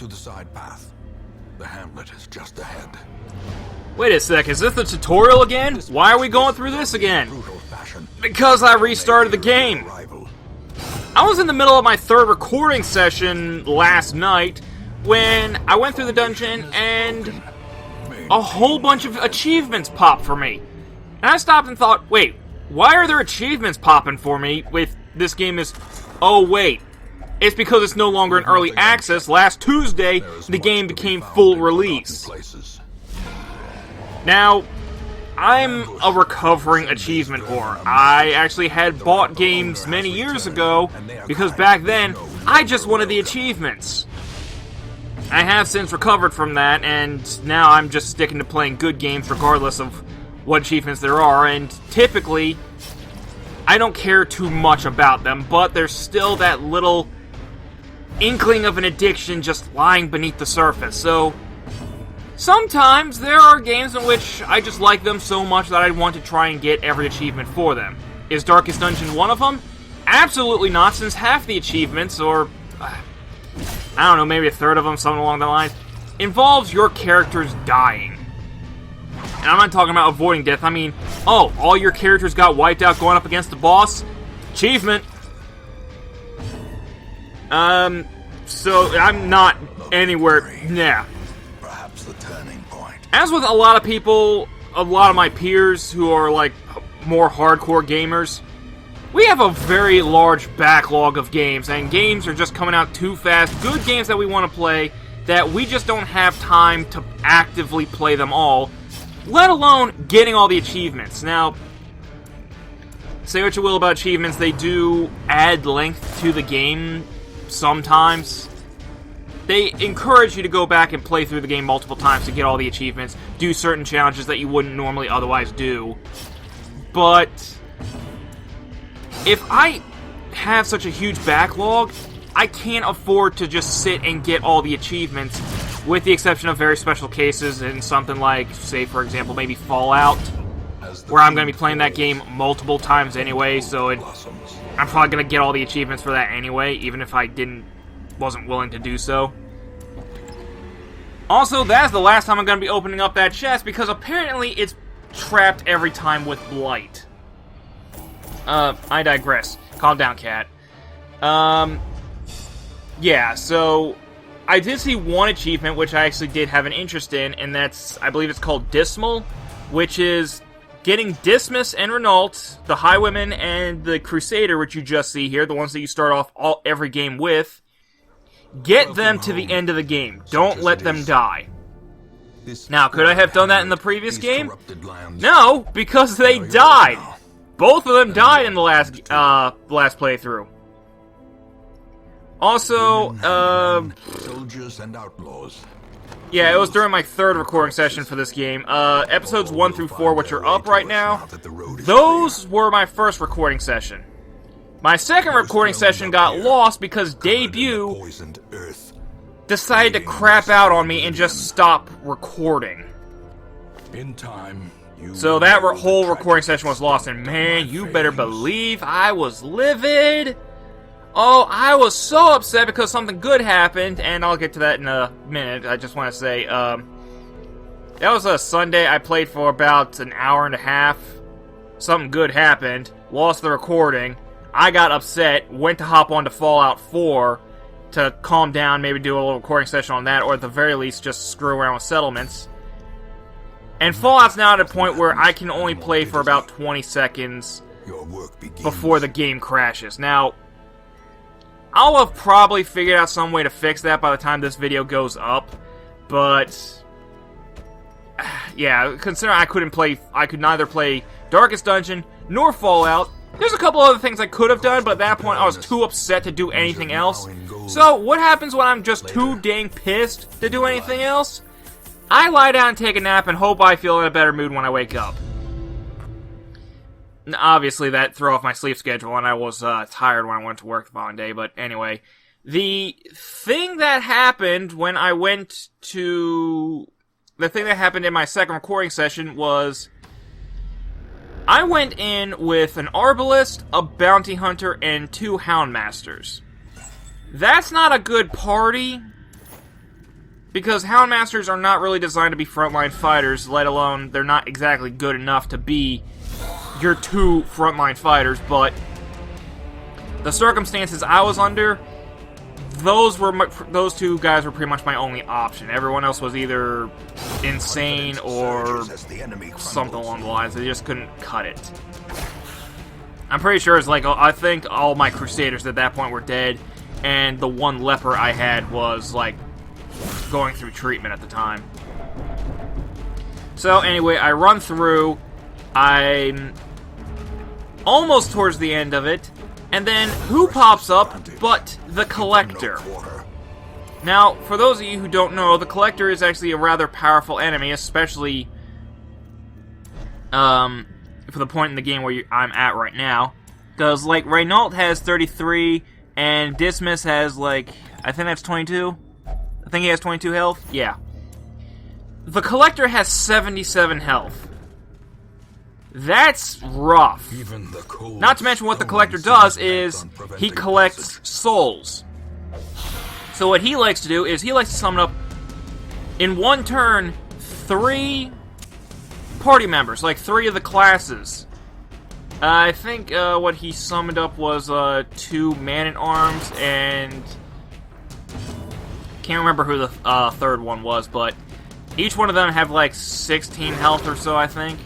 to the side path. The hamlet is just ahead. Wait a sec, is this the tutorial again? Why are we going through this again? Because I restarted the game. I was in the middle of my third recording session last night when I went through the dungeon and a whole bunch of achievements popped for me. And I stopped and thought, wait, why are there achievements popping for me with this game is... Oh wait, it's because it's no longer in early access. Last Tuesday, the game became full release. Now, I'm a recovering achievement whore. I actually had bought games many years ago, because back then, I just wanted the achievements. I have since recovered from that, and now I'm just sticking to playing good games regardless of what achievements there are, and typically, I don't care too much about them, but there's still that little inkling of an addiction just lying beneath the surface, so... Sometimes there are games in which I just like them so much that I want to try and get every achievement for them. Is Darkest Dungeon one of them? Absolutely not, since half the achievements, or... I don't know, maybe a third of them, something along the lines, involves your characters dying. And I'm not talking about avoiding death, I mean, oh, all your characters got wiped out going up against the boss? Achievement! So I'm not anywhere... Nah. The turning point. As with a lot of people, a lot of my peers who are like more hardcore gamers, we have a very large backlog of games, and games are just coming out too fast. Good games that we want to play, that we just don't have time to actively play them all, let alone getting all the achievements. Now, say what you will about achievements, they do add length to the game sometimes. They encourage you to go back and play through the game multiple times to get all the achievements, do certain challenges that you wouldn't normally otherwise do. But if I have such a huge backlog, I can't afford to just sit and get all the achievements, with the exception of very special cases in something like, say for example, maybe Fallout, where I'm going to be playing that game multiple times anyway, so I'm probably going to get all the achievements for that anyway, even if I wasn't willing to do so. Also, that's the last time I'm going to be opening up that chest, because apparently it's trapped every time with blight. I digress. Calm down, cat. Yeah, so I did see one achievement which I actually did have an interest in, and that's, I believe it's called Dismal, which is getting Dismas and Renault, the Highwayman and the Crusader, which you just see here, the ones that you start off every game with. Get them to the end of the game. Don't let them die. Now, could I have done that in the previous game? No, because they died. Both of them died in the last playthrough. Also, soldiers and outlaws. Yeah, it was during my third recording session for this game. Episodes 1 through 4, which are up right now, those were my first recording session. My second recording session got lost because Debut decided to crap out on me and just stop recording. So that whole recording session was lost, and man, you better believe I was livid. Oh, I was so upset because something good happened, and I'll get to that in a minute. I just want to say, that was a Sunday. I played for about an hour and a half. Something good happened. Lost the recording. I got upset, went to hop onto Fallout 4 to calm down, maybe do a little recording session on that, or at the very least just screw around with settlements. And Fallout's now at a point where I can only play for about 20 seconds before the game crashes. Now, I'll have probably figured out some way to fix that by the time this video goes up, but yeah, considering I could neither play Darkest Dungeon nor Fallout. There's a couple other things I could have done, but at that point I was too upset to do anything else. So, what happens when I'm just too dang pissed to do anything else? I lie down and take a nap and hope I feel in a better mood when I wake up. Obviously, that threw off my sleep schedule, and I was tired when I went to work the following day, but anyway. The thing that happened when I went to... The thing that happened in my second recording session was... I went in with an Arbalist, a Bounty Hunter, and 2 Houndmasters. That's not a good party, Because Houndmasters are not really designed to be frontline fighters, let alone they're not exactly good enough to be your two frontline fighters, but the circumstances I was under, those two guys were pretty much my only option. Everyone else was either insane or something along the lines. They just couldn't cut it. I'm pretty sure it's like, I think all my Crusaders at that point were dead, and the one leper I had was like going through treatment at the time. So anyway, I run through, I'm almost towards the end of it, and then who pops up but the Collector? Now, for those of you who don't know, the Collector is actually a rather powerful enemy, especially for the point in the game where I'm at right now. Because, like, Reynault has 33, and Dismas has, like, I think that's 22? I think he has 22 health? Yeah. The Collector has 77 health. That's rough. Not to mention what the Collector does is he collects souls. So what he likes to do is he likes to summon up, in one turn, 3 party members, like 3 of the classes. I think what he summoned up was 2 Man-at-Arms, and can't remember who the third one was, but each one of them have like 16 health or so, I think.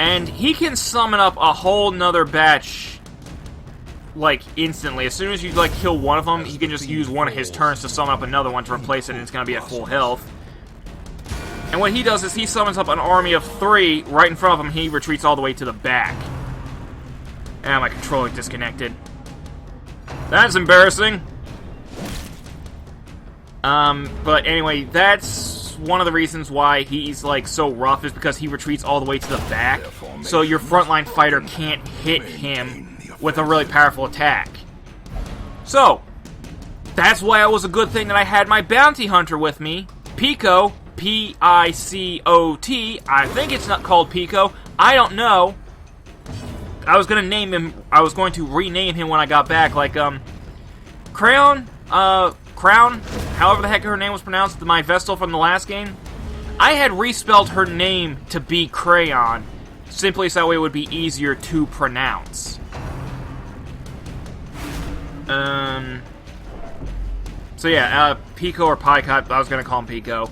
And he can summon up a whole nother batch, like, instantly. As soon as you, like, kill one of them, he can just use one of his turns to summon up another one to replace it, and it's going to be at full health. And what he does is he summons up an army of 3 right in front of him. He retreats all the way to the back. And my controller disconnected. That's embarrassing. But anyway, that's one of the reasons why he's, like, so rough, is because he retreats all the way to the back. So your frontline fighter can't hit him with a really powerful attack. So, that's why it was a good thing that I had my bounty hunter with me, Pico. P-I-C-O-T. I think it's not called Pico. I don't know. I was going to rename him when I got back, like, Crown, however the heck her name was pronounced, my Vestal from the last game. I had respelled her name to be Crayon, simply so it would be easier to pronounce. So yeah, Pico or Picot, I was going to call him Pico.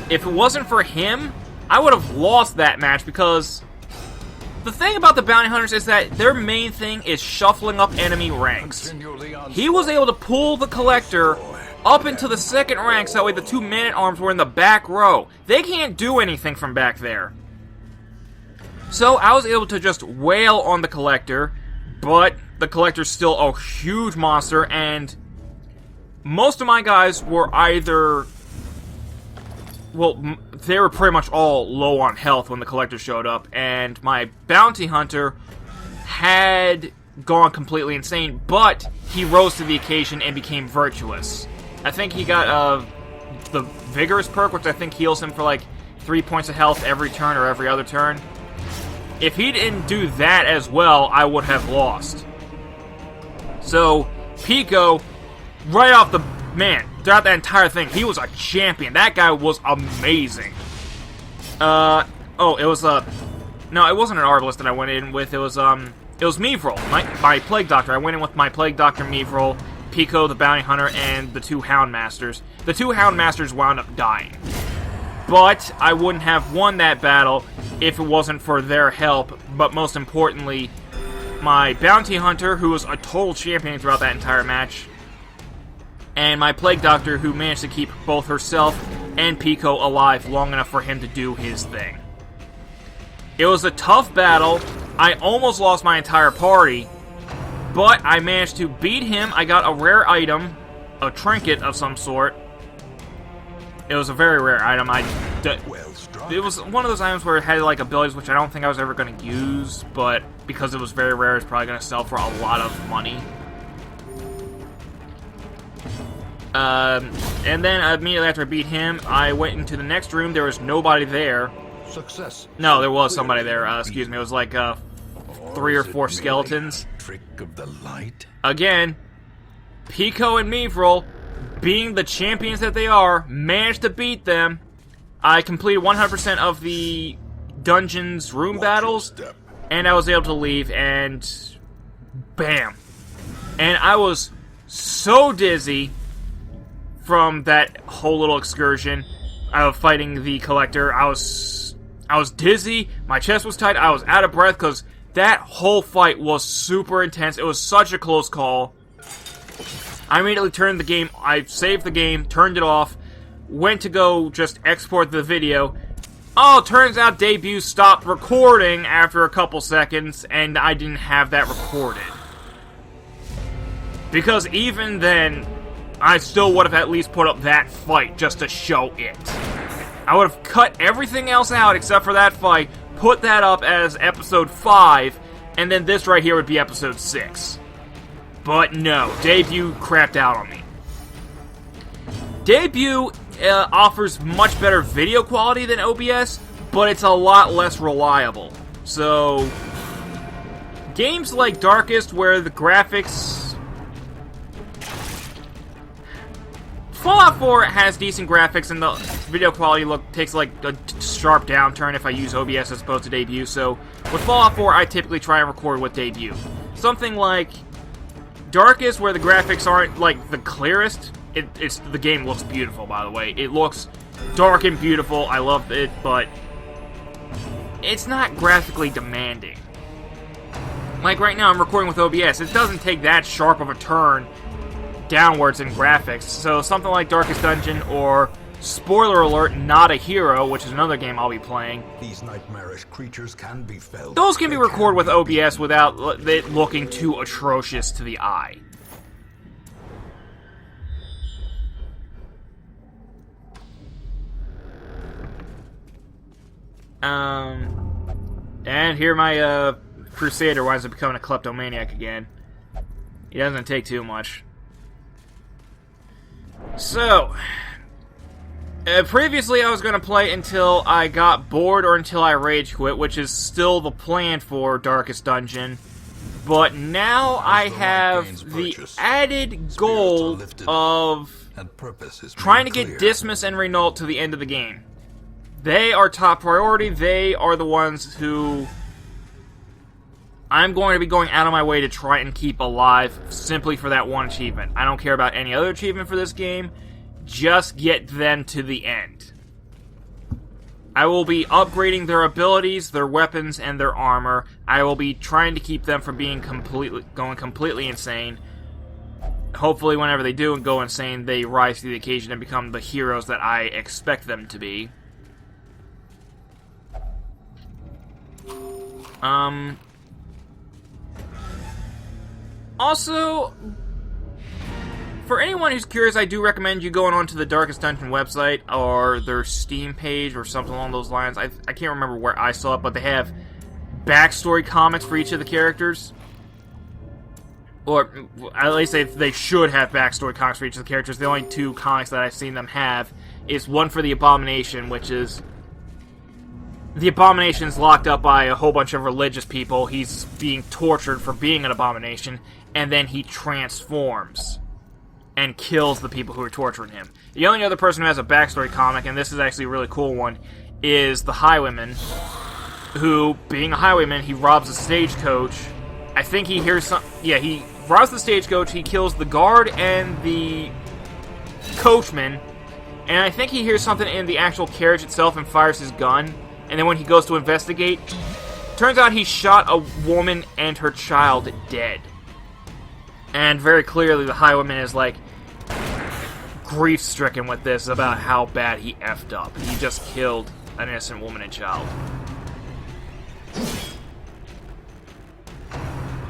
If it wasn't for him, I would have lost that match, because the thing about the bounty hunters is that their main thing is shuffling up enemy ranks. He was able to pull the Collector up into the second rank, so that way the 2 Man-at-Arms were in the back row. They can't do anything from back there. So I was able to just wail on the Collector, but the Collector's still a huge monster, and most of my guys were either... well, they were pretty much all low on health when the Collector showed up, and my Bounty Hunter had gone completely insane, but he rose to the occasion and became virtuous. I think he got the Vigorous perk, which I think heals him for like 3 points of health every turn or every other turn. If he didn't do that as well, I would have lost. So, Pico, right off the... man, throughout that entire thing, he was a champion. That guy was amazing. Oh, it was, no, it wasn't an Arbalest that I went in with. It was Mevral, my Plague Doctor. I went in with my Plague Doctor, Mevral, Pico, the Bounty Hunter, and the 2 Houndmasters. The 2 Houndmasters wound up dying. But I wouldn't have won that battle if it wasn't for their help. But most importantly, my Bounty Hunter, who was a total champion throughout that entire match, and my Plague Doctor, who managed to keep both herself and Pico alive long enough for him to do his thing. It was a tough battle. I almost lost my entire party, but I managed to beat him. I got a rare item, a trinket of some sort. It was a very rare item. It was one of those items where it had like abilities which I don't think I was ever going to use, but because it was very rare, it's probably going to sell for a lot of money. And then immediately after I beat him, I went into the next room. There was nobody there. Success. No, there was somebody there. Excuse me. It was like 3 or 4 skeletons. Trick of the light. Again, Pico and Mevral being the champions that they are, managed to beat them. I completed 100% of the dungeon's room battles, and I was able to leave, and bam. And I was so dizzy from that whole little excursion of fighting the Collector. I was dizzy, my chest was tight, I was out of breath, because that whole fight was super intense. It was such a close call. I immediately turned the game, I saved the game, turned it off, went to go just export the video. Oh, turns out Debut stopped recording after a couple seconds, and I didn't have that recorded. Because even then, I still would have at least put up that fight just to show it. I would have cut everything else out except for that fight, put that up as episode 5, and then this right here would be episode 6. But no, Debut crapped out on me. Debut offers much better video quality than OBS, but it's a lot less reliable. So, games like Darkest, where the graphics... Fallout 4 has decent graphics, and the video quality takes like a sharp downturn if I use OBS as opposed to Debut, so with Fallout 4, I typically try and record with Debut. Something like Darkest, where the graphics aren't like the clearest, the game looks beautiful, by the way. It looks dark and beautiful, I love it, but it's not graphically demanding. Like right now, I'm recording with OBS. It doesn't take that sharp of a turn downwards in graphics, so something like Darkest Dungeon or, spoiler alert, Not a Hero, which is another game I'll be playing. These nightmarish creatures can be felled. Those can be recorded with OBS without it looking too atrocious to the eye. And here my Crusader winds up becoming a kleptomaniac again. He doesn't take too much. So, previously I was going to play until I got bored or until I rage quit, which is still the plan for Darkest Dungeon. But now I have the added goal of trying to get Dismas and Renault to the end of the game. They are top priority. They are the ones who I'm going to be going out of my way to try and keep alive simply for that one achievement. I don't care about any other achievement for this game. Just get them to the end. I will be upgrading their abilities, their weapons, and their armor. I will be trying to keep them from being going completely insane. Hopefully, whenever they do go insane, they rise to the occasion and become the heroes that I expect them to be. Also, for anyone who's curious, I do recommend you going onto the Darkest Dungeon website or their Steam page or something along those lines. I can't remember where I saw it, but they have backstory comics for each of the characters. Or at least they should have backstory comics for each of the characters. The only two comics that I've seen them have is one for the Abomination, which is... The Abomination's locked up by a whole bunch of religious people. He's being tortured for being an abomination, and then he transforms and kills the people who are torturing him. The only other person who has a backstory comic, and this is actually a really cool one, is the Highwayman, who, being a highwayman, he robs a stagecoach. I think he hears some... Yeah, he robs the stagecoach, he kills the guard and the coachman, and I think he hears something in the actual carriage itself and fires his gun. And then when he goes to investigate, turns out he shot a woman and her child dead. And very clearly the highwayman is like grief-stricken with this about how bad he effed up. He just killed an innocent woman and child.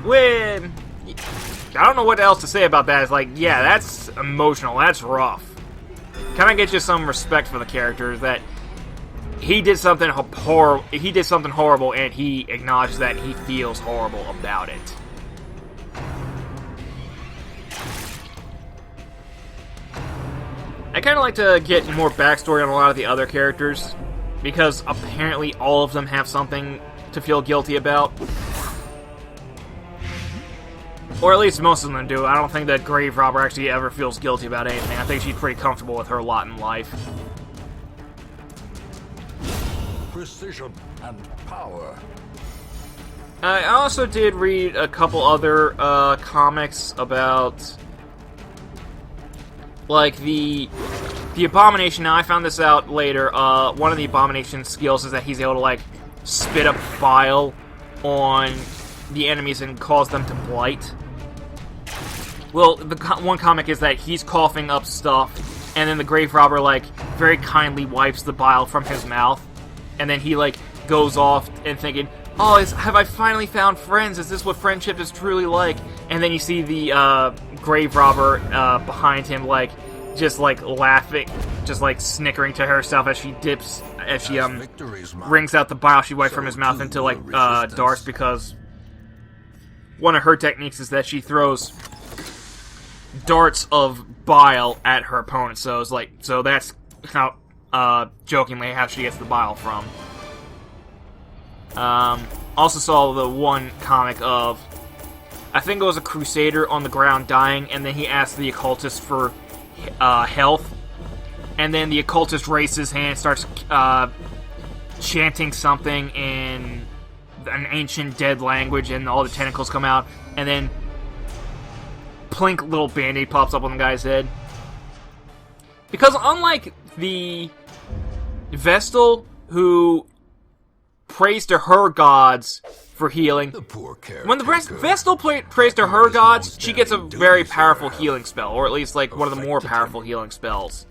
When I don't know what else to say about that. It's like, yeah, that's emotional. That's rough. Kind of get you some respect for the characters that he did something horrible. He did something horrible, and he acknowledges that he feels horrible about it. I kind of like to get more backstory on a lot of the other characters, because apparently all of them have something to feel guilty about. Or at least most of them do. I don't think that Grave Robber actually ever feels guilty about anything. I think she's pretty comfortable with her lot in life. Precision and power. I also did read a couple other comics about, like, the Abomination. Now, I found this out later. One of the Abomination's skills is that he's able to, like, spit up bile on the enemies and cause them to blight. Well, the one comic is that he's coughing up stuff, and then the Grave Robber, like, very kindly wipes the bile from his mouth, and then he, like, goes off and thinking, oh, have I finally found friends? Is this what friendship is truly like? And then you see the Grave Robber behind him, like, just, like, laughing, just, like, snickering to herself as she wrings out the bile she wiped from his mouth into, like, darts, because one of her techniques is that she throws darts of bile at her opponent. So it's like, so that's how, jokingly, how she gets the bile from. Also saw the one comic of, I think it was a Crusader on the ground dying, and then he asked the occultist for health, and then the occultist raises his hand and starts chanting something in an ancient dead language, and all the tentacles come out, and then plink, little band-aid pops up on the guy's head. Because unlike the Vestal, who prays to her gods for healing, when the Vestal prays to her gods, she gets a very powerful healing spell, or at least like one of the more powerful healing spells.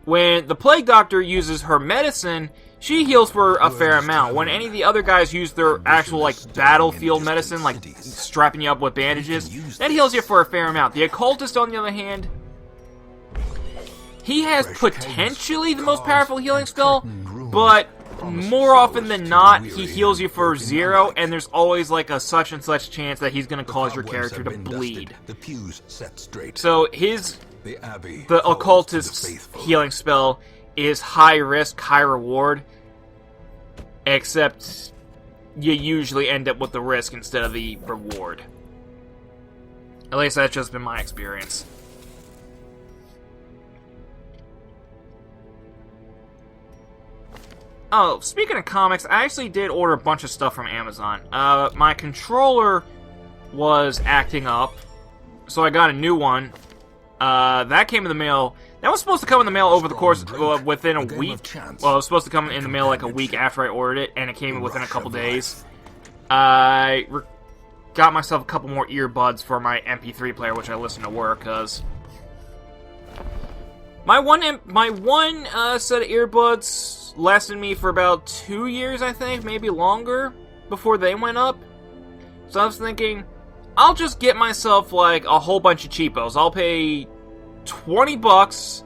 When the Plague Doctor uses her medicine, she heals for a fair amount. When any of the other guys use their actual, like, battlefield medicine, like strapping you up with bandages, that heals you for a fair amount. The Occultist, on the other hand, he has potentially the most powerful healing spell, but more often than not, he heals you for 0, and there's always, like, a such and such chance that he's going to cause your character to bleed. So the Occultist's healing spell is high risk, high reward, except you usually end up with the risk instead of the reward. At least that's just been my experience. Oh, speaking of comics, I actually did order a bunch of stuff from Amazon. My controller was acting up, so I got a new one. That came in the mail. That was supposed to come in the mail over the course within a week. Well, it was supposed to come in the mail like a week after I ordered it, and it came within a couple days. I got myself a couple more earbuds for my MP3 player, which I listen to work, because my one set of earbuds lasted me for about 2 years, I think, maybe longer, before they went up. So I was thinking, I'll just get myself, like, a whole bunch of cheapos. I'll pay $20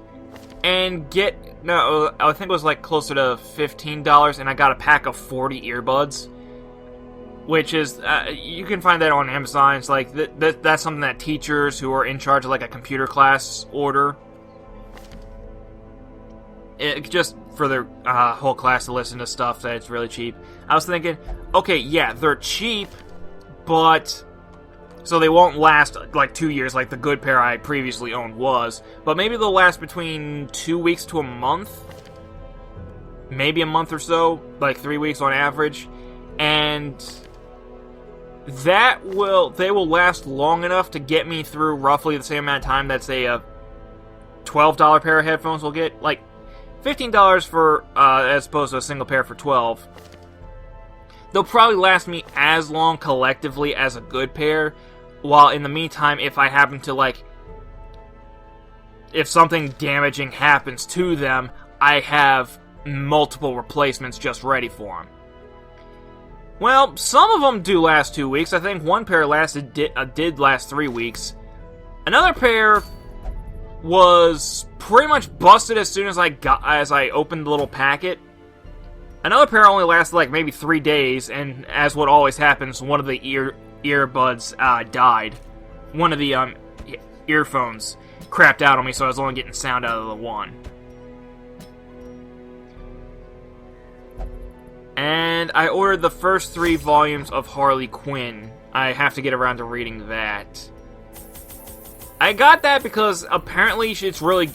and get, no, I think it was, like, closer to $15, and I got a pack of 40 earbuds. Which is, you can find that on Amazon. It's like, that's something that teachers who are in charge of, like, a computer class order. Just for their whole class to listen to stuff that it's really cheap. I was thinking, okay, yeah, they're cheap, but so they won't last like 2 years like the good pair I previously owned was, but maybe they'll last between 2 weeks to a month, maybe a month or so, like 3 weeks on average, and they will last long enough to get me through roughly the same amount of time that, say, a $12 pair of headphones will get. Like, $15 for, as opposed to a single pair for $12. They'll probably last me as long collectively as a good pair, while in the meantime, if I happen to, like, if something damaging happens to them, I have multiple replacements just ready for them. Well, some of them do last 2 weeks. I think one pair did last 3 weeks. Another pair was pretty much busted as soon as I opened the little packet. Another pair only lasted like maybe 3 days, and as what always happens, one of the earbuds died. One of the earphones crapped out on me, so I was only getting sound out of the one. And I ordered the first 3 volumes of Harley Quinn I have to get around to reading that. I got that because apparently it's really,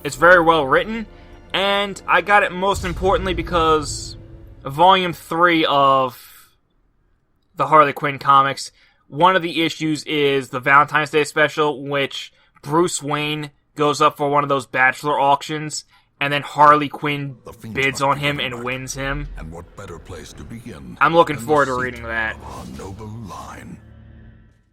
it's very well written, and I got it most importantly because Volume 3 of the Harley Quinn comics, one of the issues is the Valentine's Day special, which Bruce Wayne goes up for one of those bachelor auctions, and then Harley Quinn bids on him and wins him. And what better place to begin? I'm looking forward to reading that. Our noble line.